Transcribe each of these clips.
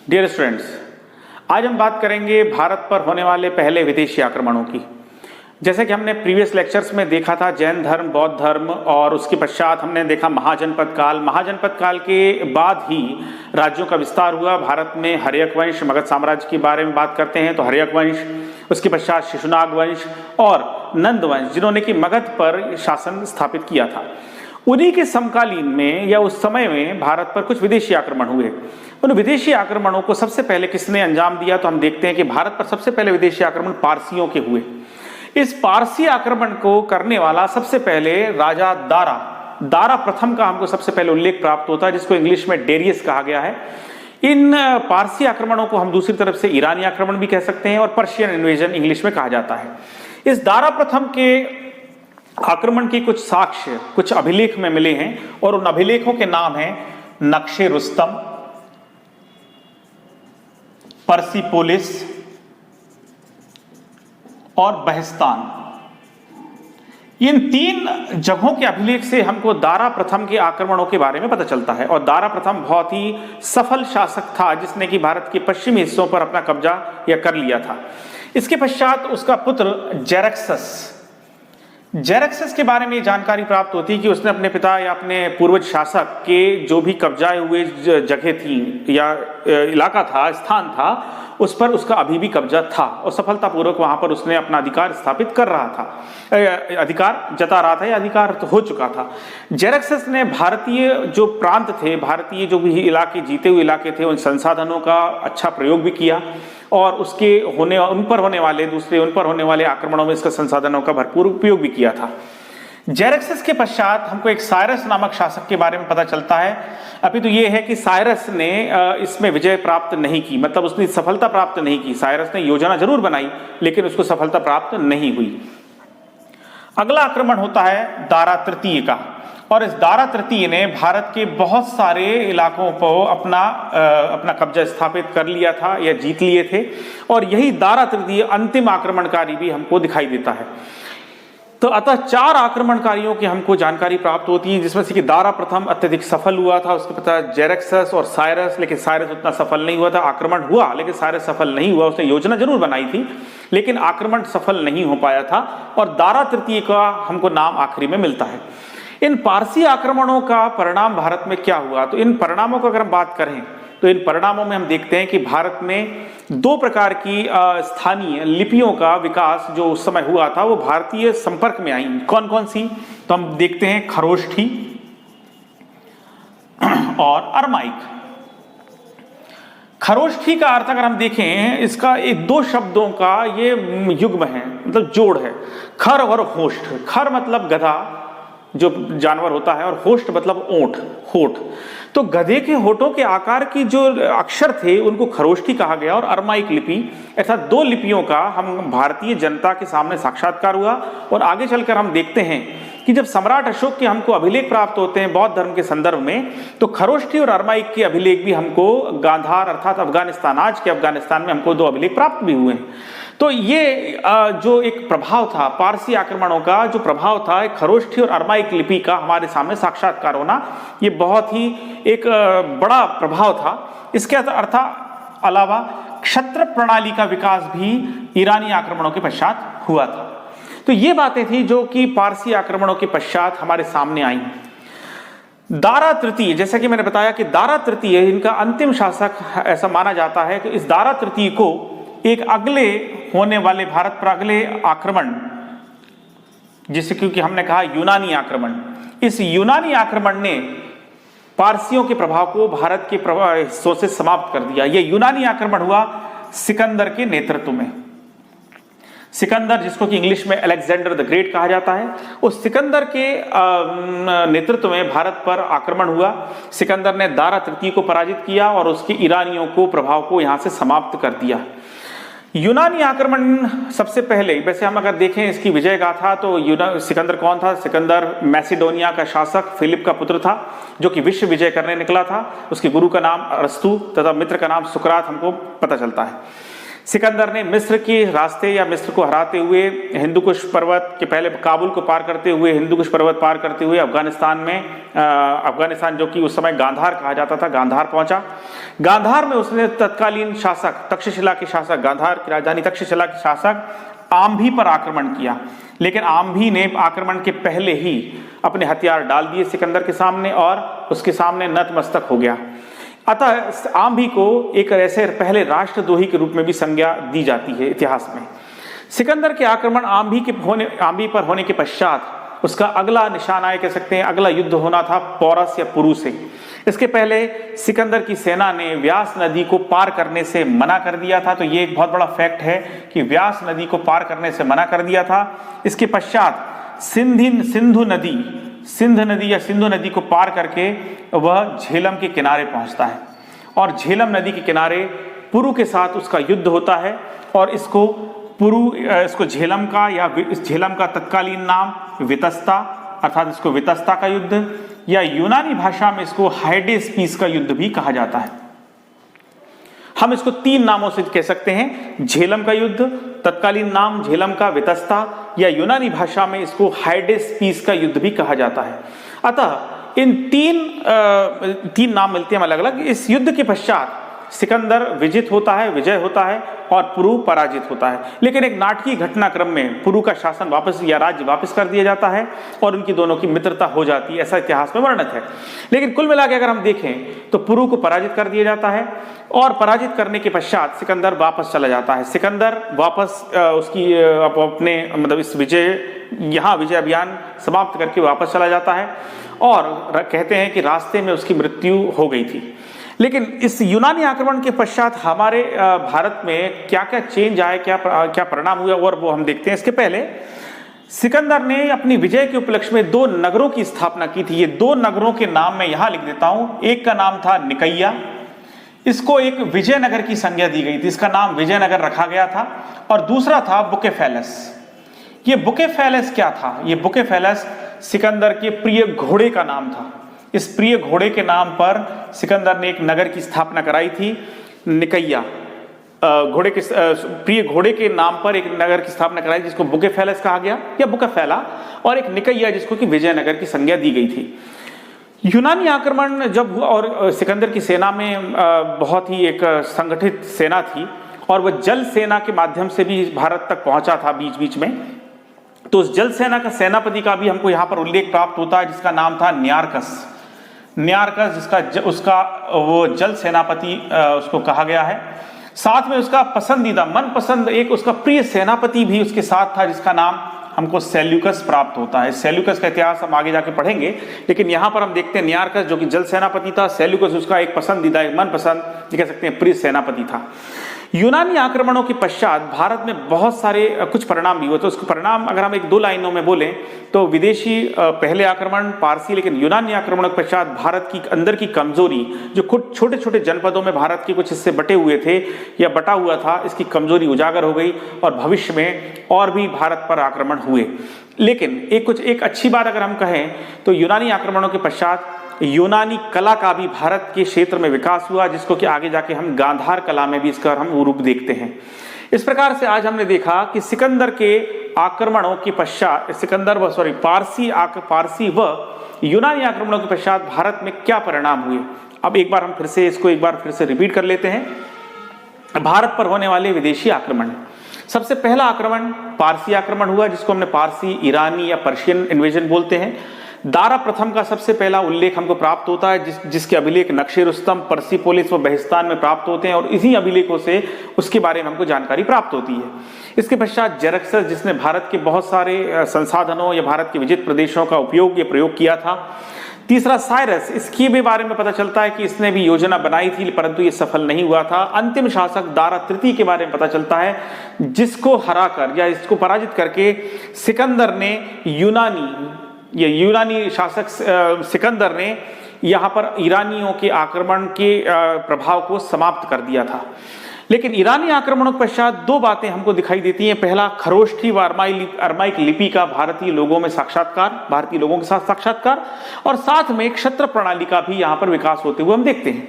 Dear students, आज हम बात करेंगे भारत पर होने वाले पहले विदेशी आक्रमणों की। जैसे कि हमने प्रीवियस लेक्चर्स में देखा था जैन धर्म, बौद्ध धर्म और उसके पश्चात हमने देखा महाजनपद काल। महाजनपद काल के बाद ही राज्यों का विस्तार हुआ। भारत में हर्यक वंश, मगध साम्राज्य के बारे में बात करते हैं तो हर्यक वंश, उसके पश्चात शिशुनाग वंश और नंद वंश, जिन्होंने कि मगध पर शासन स्थापित किया था। उन्हीं के समकालीन में या उस समय में भारत पर कुछ विदेशी आक्रमण हुए। उन विदेशी आक्रमणों को सबसे पहले किसने अंजाम दिया तो हम देखते हैं कि भारत पर सबसे पहले विदेशी आक्रमण पारसियों के हुए। इस पारसी आक्रमण को करने वाला सबसे पहले राजा दारा प्रथम का हमको सबसे पहले उल्लेख प्राप्त होता है, जिसको इंग्लिश में डेरियस कहा गया है। इन पारसी आक्रमणों को हम दूसरी तरफ से ईरानी आक्रमण भी कह सकते हैं और पर्शियन इन्वेजन इंग्लिश में कहा जाता है। इस दारा प्रथम के आक्रमण के कुछ साक्ष्य कुछ अभिलेख में मिले हैं और उन अभिलेखों के नाम हैं नक्शे रुस्तम, पर्सिपोलिस और बहस्तान। इन तीन जगहों के अभिलेख से हमको दारा प्रथम के आक्रमणों के बारे में पता चलता है। और दारा प्रथम बहुत ही सफल शासक था, जिसने कि भारत के पश्चिमी हिस्सों पर अपना कब्जा या कर लिया था। इसके पश्चात उसका पुत्र जेरेक्सस के बारे में जानकारी प्राप्त होती है कि उसने अपने पिता या अपने पूर्वज शासक के जो भी कब्जाए हुए जगह थी या इलाका था, स्थान था, उस पर उसका अभी भी कब्जा था और सफलतापूर्वक वहां पर उसने अपना अधिकार स्थापित कर रहा था, अधिकार जता रहा था या अधिकार तो हो चुका था। जेरेक्सस ने भारतीय जो प्रांत थे, भारतीय जो भी इलाके, जीते हुए इलाके थे, उन संसाधनों का अच्छा प्रयोग भी किया और उसके उन पर होने वाले आक्रमणों में इसका संसाधनों का भरपूर उपयोग भी किया था। जेरेक्सस के पश्चात हमको एक साइरस नामक शासक के बारे में पता चलता है। अभी तो ये है कि साइरस ने इसमें विजय प्राप्त नहीं की, मतलब उसने सफलता प्राप्त नहीं की। साइरस ने योजना जरूर बनाई लेकिन उसको सफलता प्राप्त नहीं हुई। अगला आक्रमण होता है दारा तृतीय का, और इस दारा तृतीय ने भारत के बहुत सारे इलाकों पर अपना कब्जा स्थापित कर लिया था या जीत लिए थे। और यही दारा तृतीय अंतिम आक्रमणकारी भी हमको दिखाई देता है। तो अतः 4 आक्रमणकारियों की हमको जानकारी प्राप्त होती है, जिसमें से कि दारा प्रथम अत्यधिक सफल हुआ था, उसके पता जेरेक्सस और साइरस, लेकिन साइरस उतना सफल नहीं हुआ था। आक्रमण हुआ लेकिन साइरस सफल नहीं हुआ। उसने योजना जरूर बनाई थी लेकिन आक्रमण सफल नहीं हो पाया था। और दारा तृतीय का हमको नाम आखिरी में मिलता है। इन पारसी आक्रमणों का परिणाम भारत में क्या हुआ, तो इन परिणामों को अगर हम बात करें तो इन परिणामों में हम देखते हैं कि भारत में 2 प्रकार की स्थानीय लिपियों का विकास जो उस समय हुआ था वो भारतीय संपर्क में आई। कौन कौन सी, तो हम देखते हैं खरोष्ठी और अरमाइक। खरोष्ठी का अर्थ अगर हम देखें, इसका 2 शब्दों का ये युग्म है, मतलब जोड़ है, खर और होष्ठ। खर मतलब गधा जो जानवर होता है और होष्ठ मतलब ओंठ, होठ। तो गधे के होठों के आकार की जो अक्षर थे उनको खरोष्ठी कहा गया और अरमाइक लिपि। ऐसा 2 लिपियों का हम भारतीय जनता के सामने साक्षात्कार हुआ। और आगे चलकर हम देखते हैं कि जब सम्राट अशोक के हमको अभिलेख प्राप्त होते हैं बौद्ध धर्म के संदर्भ में, तो खरोष्ठी और अरमाइक के अभिलेख भी हमको गांधार अर्थात अफगानिस्तान, आज के अफगानिस्तान में हमको 2 अभिलेख प्राप्त भी हुए हैं। तो ये जो एक प्रभाव था पारसी आक्रमणों का, जो प्रभाव था खरोष्ठी और अरमाइक लिपि का हमारे सामने साक्षात्कार होना, ये बहुत ही एक बड़ा प्रभाव था। इसके अलावा क्षत्र प्रणाली का विकास भी ईरानी आक्रमणों के पश्चात हुआ था। तो ये बातें थी जो कि पारसी आक्रमणों के पश्चात हमारे सामने आई। दारा तृतीय, जैसा कि मैंने बताया कि दारा तृतीय इनका अंतिम शासक ऐसा माना जाता है कि इस दारा तृतीय को एक अगले होने वाले भारत पर अगले आक्रमण, जिसे क्योंकि हमने कहा यूनानी आक्रमण, इस यूनानी आक्रमण ने पारसियों के प्रभाव को भारत के हिस्सों से समाप्त कर दिया। यह यूनानी आक्रमण हुआ सिकंदर के नेतृत्व में। सिकंदर, जिसको कि इंग्लिश में अलेक्जेंडर द ग्रेट कहा जाता है, उस सिकंदर के नेतृत्व में भारत पर आक्रमण हुआ। सिकंदर ने दारा तृतीय को पराजित किया और उसके ईरानियों को प्रभाव को यहां से समाप्त कर दिया। यूनानी आक्रमण सबसे पहले, वैसे हम अगर देखें इसकी विजय गाथा, तो सिकंदर कौन था? सिकंदर मैसिडोनिया का शासक फिलिप का पुत्र था, जो कि विश्व विजय करने निकला था। उसके गुरु का नाम अरस्तु तथा मित्र का नाम सुकरात हमको पता चलता है। सिकंदर ने मिस्र के रास्ते या मिस्र को हराते हुए हिंदुकुश पर्वत के पहले काबुल को पार करते हुए हिंदुकुश पर्वत पार करते हुए अफगानिस्तान जो कि उस समय गांधार कहा जाता था, गांधार पहुंचा। गांधार में उसने तत्कालीन शासक तक्षशिला के शासक, गांधार की राजधानी तक्षशिला के शासक आम्भी पर आक्रमण किया, लेकिन आम्भी ने आक्रमण के पहले ही अपने हथियार डाल दिए सिकंदर के सामने और उसके सामने नतमस्तक हो गया। अतः आम्भी को एक ऐसे पहले राष्ट्रद्रोही के रूप में भी संज्ञा दी जाती है इतिहास में। सिकंदर के आक्रमण आम्भी पर होने के पश्चात उसका अगला निशाना कह सकते हैं, अगला युद्ध होना था पौरस या पुरु से। इसके पहले सिकंदर की सेना ने व्यास नदी को पार करने से मना कर दिया था, तो ये एक बहुत बड़ा फैक्ट है कि व्यास नदी को पार करने से मना कर दिया था। इसके पश्चात सिंधु नदी को पार करके वह झेलम के किनारे पहुंचता है और झेलम नदी के किनारे पुरु के साथ उसका युद्ध होता है और इसको झेलम का या इस झेलम का तत्कालीन नाम वितस्ता, अर्थात इसको वितस्ता का युद्ध या यूनानी भाषा में इसको हाइडेस्पीस का युद्ध भी कहा जाता है। हम इसको 3 नामों से कह सकते हैं, झेलम का युद्ध, तत्कालीन नाम झेलम का वितस्ता, या यूनानी भाषा में इसको हाइडेस्पीस का युद्ध भी कहा जाता है। अतः इन तीन नाम मिलते हैं अलग अलग। इस युद्ध के पश्चात सिकंदर विजय होता है और पुरु पराजित होता है, लेकिन एक नाटकीय घटनाक्रम में पुरु का शासन राज्य वापस कर दिया जाता है और उनकी दोनों की मित्रता हो जाती है, ऐसा इतिहास में वर्णित है। लेकिन कुल मिलाकर अगर हम देखें तो पुरु को पराजित कर दिया जाता है और पराजित करने के पश्चात सिकंदर वापस चला जाता है। सिकंदर वापस इस विजय अभियान समाप्त करके वापस चला जाता है और कहते हैं कि रास्ते में उसकी मृत्यु हो गई थी। लेकिन इस यूनानी आक्रमण के पश्चात हमारे भारत में क्या क्या चेंज आए, क्या परिणाम हुआ, और वो हम देखते हैं। इसके पहले सिकंदर ने अपनी विजय के उपलक्ष्य में 2 नगरों की स्थापना की थी। ये 2 नगरों के नाम मैं यहां लिख देता हूं। एक का नाम था निकैया, इसको एक विजयनगर की संज्ञा दी गई थी, इसका नाम विजयनगर रखा गया था। और दूसरा था बुकेफेलस। ये बुकेफेलस क्या था? ये बुकेफेलस सिकंदर के प्रिय घोड़े का नाम था। इस प्रिय घोड़े के नाम पर सिकंदर ने एक नगर की स्थापना कराई थी, निकैया। प्रिय घोड़े के नाम पर एक नगर की स्थापना कराई जिसको बुकेफेलस कहा गया या बुकेफेला, और एक निकैया जिसको कि विजयनगर की संज्ञा दी गई थी। यूनानी आक्रमण जब हुआ और सिकंदर की सेना में बहुत ही एक संगठित सेना थी और वह जल सेना के माध्यम से भी भारत तक पहुंचा था बीच बीच में, तो उस जल सेना का सेनापति का भी हमको यहाँ पर उल्लेख प्राप्त होता है जिसका नाम था न्यारकस, उसका वो जल सेनापति उसको कहा गया है। साथ में उसका पसंदीदा मनपसंद एक उसका प्रिय सेनापति भी उसके साथ था जिसका नाम हमको सेल्यूकस प्राप्त होता है। सेल्यूकस का इतिहास हम आगे जाके पढ़ेंगे, लेकिन यहाँ पर हम देखते हैं न्यारकस जो कि जल सेनापति था, सेल्यूकस उसका एक पसंदीदा, एक मनपसंद कह सकते हैं प्रिय सेनापति था। यूनानी आक्रमणों के पश्चात भारत में बहुत सारे कुछ परिणाम भी हुए। तो उसके परिणाम अगर हम 1-2 लाइनों में बोलें तो विदेशी पहले आक्रमण पारसी, लेकिन यूनानी आक्रमणों के पश्चात भारत की अंदर की कमजोरी, जो कुछ छोटे छोटे जनपदों में भारत के कुछ हिस्से बटे हुए थे या बटा हुआ था, इसकी कमजोरी उजागर हो गई और भविष्य में और भी भारत पर आक्रमण हुए। लेकिन एक अच्छी बात अगर हम कहें तो यूनानी आक्रमणों के पश्चात यूनानी कला का भी भारत के क्षेत्र में विकास हुआ, जिसको कि आगे जाके हम गांधार कला में भी इसका हम रूप देखते हैं। इस प्रकार से आज हमने देखा कि सिकंदर के आक्रमणों के पश्चात पारसी व यूनानी आक्रमणों के पश्चात भारत में क्या परिणाम हुए। अब एक बार फिर से रिपीट कर लेते हैं। भारत पर होने वाले विदेशी आक्रमण, सबसे पहला आक्रमण पारसी आक्रमण हुआ, जिसको हमने पारसी, ईरानी या पर्शियन इन्वेजन बोलते हैं। दारा प्रथम का सबसे पहला उल्लेख हमको प्राप्त होता है, जिसके अभिलेख नक्शे रुस्तम, पर्सिपोलिस व बहिस्तान में प्राप्त होते हैं और इन्हीं अभिलेखों से उसके बारे में हमको जानकारी प्राप्त होती है। इसके पश्चात जेरक्सस, जिसने भारत के बहुत सारे संसाधनों या भारत के विजित प्रदेशों का प्रयोग किया था। तीसरा साइरस, इसके भी बारे में पता चलता है कि इसने भी योजना बनाई थी परंतु ये सफल नहीं हुआ था। अंतिम शासक दारा तृतीय के बारे में पता चलता है, जिसको हराकर या इसको पराजित करके सिकंदर ने यूनानी शासक सिकंदर ने यहाँ पर ईरानियों के आक्रमण के प्रभाव को समाप्त कर दिया था। लेकिन ईरानी आक्रमणों के पश्चात 2 बातें हमको दिखाई देती हैं। पहला, खरोष्ठी व अरमाइक लिपि का भारतीय लोगों के साथ साक्षात्कार, और साथ में क्षत्र प्रणाली का भी यहाँ पर विकास होते हुए हम देखते हैं।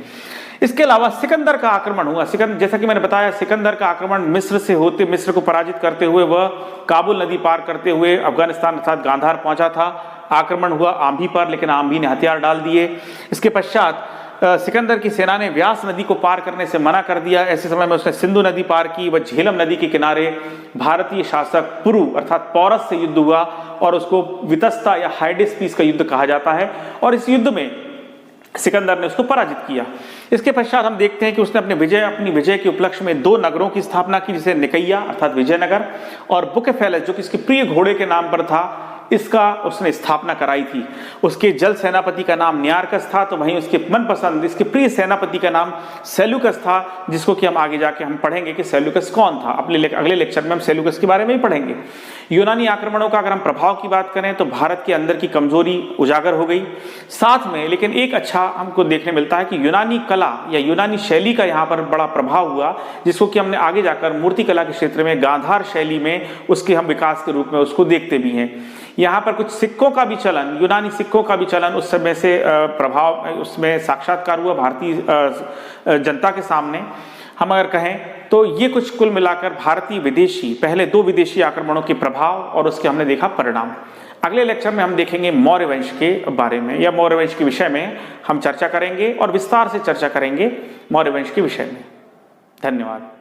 इसके अलावा सिकंदर का आक्रमण हुआ। सिकंदर, जैसा कि मैंने बताया, सिकंदर का आक्रमण मिस्र को पराजित करते हुए वह काबुल नदी पार करते हुए अफगानिस्तान अर्थात गांधार पहुंचा था। आक्रमण हुआ आंभी पर, लेकिन आंभी ने हथियार डाल दिए। इसके पश्चात सिकंदर की सेना ने व्यास नदी को पार करने से मना कर दिया। ऐसे समय में उसने सिंधु नदी पार की। वह झेलम नदी के किनारे भारतीय शासक पुरु अर्थात पौरस से युद्ध हुआ और उसको वितस्ता या हाइडेस्पीस का युद्ध कहा जाता है, और इस युद्ध में सिकंदर ने उसको पराजित किया। इसके पश्चात हम देखते हैं कि उसने अपनी विजय के उपलक्ष्य में 2 नगरों की स्थापना की, जिसे निकैया अर्थात विजयनगर और बुकेफेलस, जो कि इसके प्रिय घोड़े के नाम पर था, इसका उसने स्थापना कराई थी। उसके जल सेनापति का नाम न्यारकस था, तो वहीं उसके मनपसंद इसके प्रिय सेनापति का नाम सेल्यूकस था, जिसको कि हम आगे जाके हम पढ़ेंगे कि सेल्यूकस कौन था। अपने अगले लेक्चर में हम सेल्यूकस के बारे में ही पढ़ेंगे। यूनानी आक्रमणों का अगर हम प्रभाव की बात करें तो भारत के अंदर की कमजोरी उजागर हो गई। साथ में लेकिन एक अच्छा हमको देखने मिलता है कि यूनानी कला या यूनानी शैली का यहाँ पर बड़ा प्रभाव हुआ, जिसको कि हमने आगे जाकर मूर्ति कला के क्षेत्र में गांधार शैली में उसके हम विकास के रूप में उसको देखते भी हैं। यहाँ पर कुछ सिक्कों का भी चलन, यूनानी सिक्कों का भी चलन उस समय से प्रभाव उसमें साक्षात्कार हुआ भारतीय जनता के सामने। हम अगर कहें तो ये कुछ कुल मिलाकर भारतीय विदेशी, पहले 2 विदेशी आक्रमणों के प्रभाव और उसके हमने देखा परिणाम। अगले लेक्चर में हम देखेंगे मौर्य वंश के बारे में, या मौर्य वंश के विषय में हम चर्चा करेंगे और विस्तार से चर्चा करेंगे मौर्य वंश के विषय में। धन्यवाद।